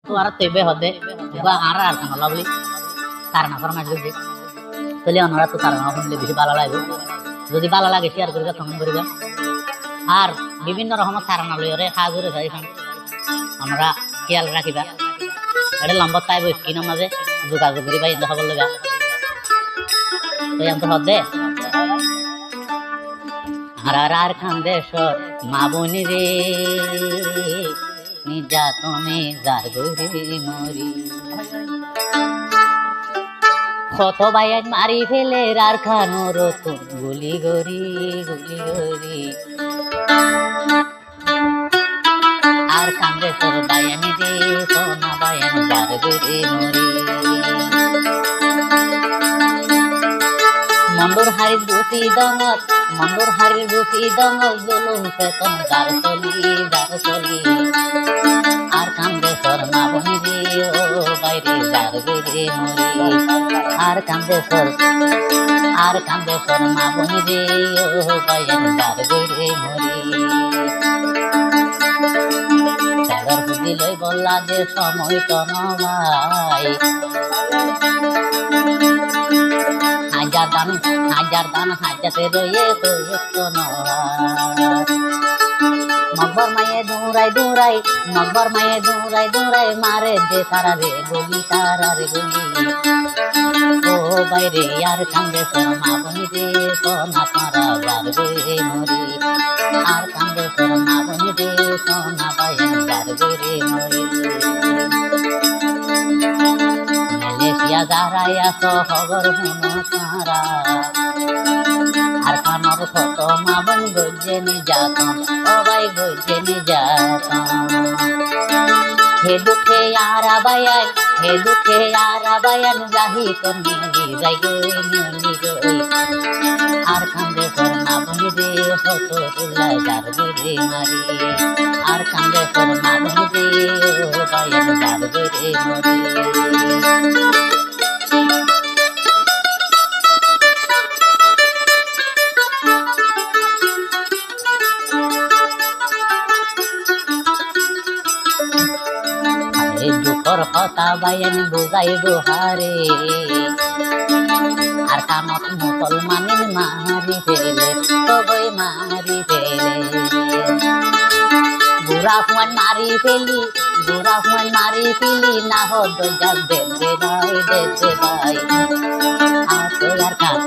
তো আর তৈবে হবে বা আর আর কোন লাভলি তার না ফরমাইশ করবে তাহলে ওনারা তো তার না শুনলে বেশি ভালো লাগবে যদি ভালো লাগে শেয়ার করিবা কমেন্ট করিবা আর বিভিন্ন রকমের ধারণা লইরে হাজুরে যাইখান আমরা খেয়াল রাখিবা এটা লম্বা তাইব স্ক্রিনের মাঝে যোগাযোগ করিবা এই খবর লগা তো এমন হদে আর খান্দেশ্বর মা বনি রে নিজা তুমি যার গরি মরি কত বাইয়ান মারি ফেলে আর খানোর তুম গুলি গরি আর খান্দেশ্বর বাইয়ানি রে সোনা বাইয়ান যার গরি মরি মন্ডর হারির বুসি দঙত জুলুম চেতন যার চলি আর কান্দেশ্বর মা বনি রে ও বাইরে যার গরে মরি আর কান্দেশ্বর মা বনি রে ও বাইরে যার গরে মরি চাদর বুঝি লই বললা যে সময় কনবাই হাজার দান হাজাতে রয়ে তো মকবর মায়ে দৌড়াই মারে যে তারা রে গলি ও বাইরে আর কান্দে তোর মা বনি রে সোনা তারা যার গরে মরি আর কান্দে তোর মা বনি রে সোনা বাইন যার গরে মরি মালয়েশিয়া যারাই আছো খবর শুনো তারা আর কানর কত মা বন গজে নিজাতন ও ভাই গজে নিজাতন হে দুঃখে আর আবায়ান যাহি তোর নিয়ে যাই গই আর কান্দে তোর মা বনি রে হত তুলাই যার গরে মারি আর কান্দে তোর মা বনি রে ও বায়ান যার গরে মরি দুঃখর কথা বাইন বুঝাইব হারে আর কামত মুসলমানের মারি ফেলে তবে মারি ফেলে বুড়া হুয়ান মারি ফেলি না হদ যার দেখতে ভাই আর তোয়ার কান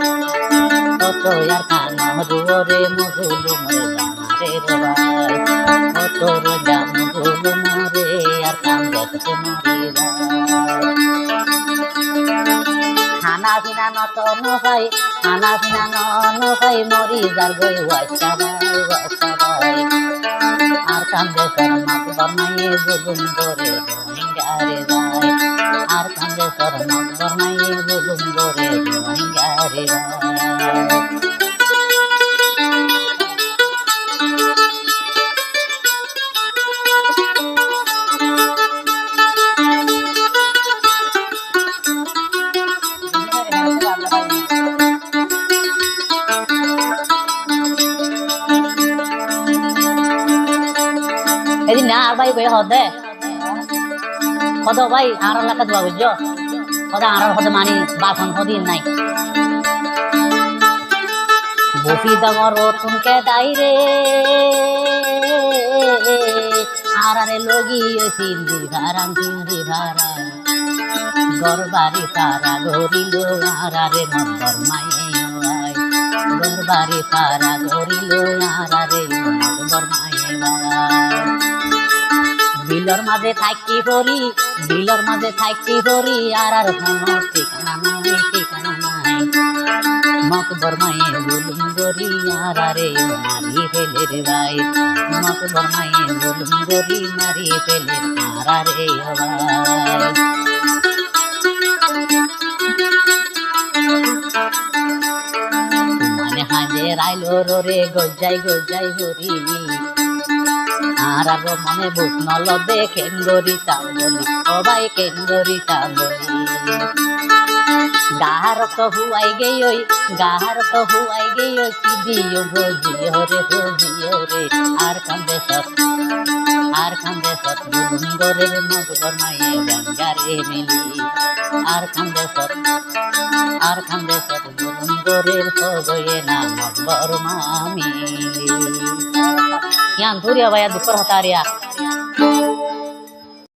দুরে মুসলুম রে ভাই ও তোর জাম মুসলুম রে আর কান দেখতে মারি খানা পিনা নত নপাই মরি যার গই ওয়াইসা ভাই আর কান্দে তোর মকবর মায়ে জুলুম করে রোহিঙ্গারে যায় আর কান্দে তোর মকবর মায়ে জুলুম করে রোহিঙ্গারে যায় এদিন না আর ভাই বই হদে কত ভাই আর এলাকা দোয়া বুঝছো কত আর হদে মানি বাসন হদিন নাই বসি দমর তুমকে দাইরে আর আরে লগি সিন্ধি ভারাম গরবারি তারা গরিল আর আরে মকবর মায়ে গরবারি তারা গরিল আর আরে মকবর মায়ে বিলর মাঝে থাকি পড়ি আর কোনো ঠিকানা নাই মকবর মায়ে জুলুম গরি আর আরে মারি ফেলে রে ভাই মকবর মায়ে জুলুম গরি মারি ফেলে আর আরে ভাই মানে হাজে রাইলো রে গজাই হরি আর আরো মনে বুক নলবে কেন্দ্রিতা বলি ও ভাই কেন্দ্রিতা বলি গাহার তো হুয়াই গেই কি দিও ভোজি হরে ভোজি রে আর কান্দে সত বুলুঙ্গরের মগর মায়ে ব্যাঙ্গারে মিলি আর কান্দে সত বুলুঙ্গরের সগয়ে না মগর মামিলি ইয়ান ধুরিয়া ভাইয়া দুপুর হতারিয়া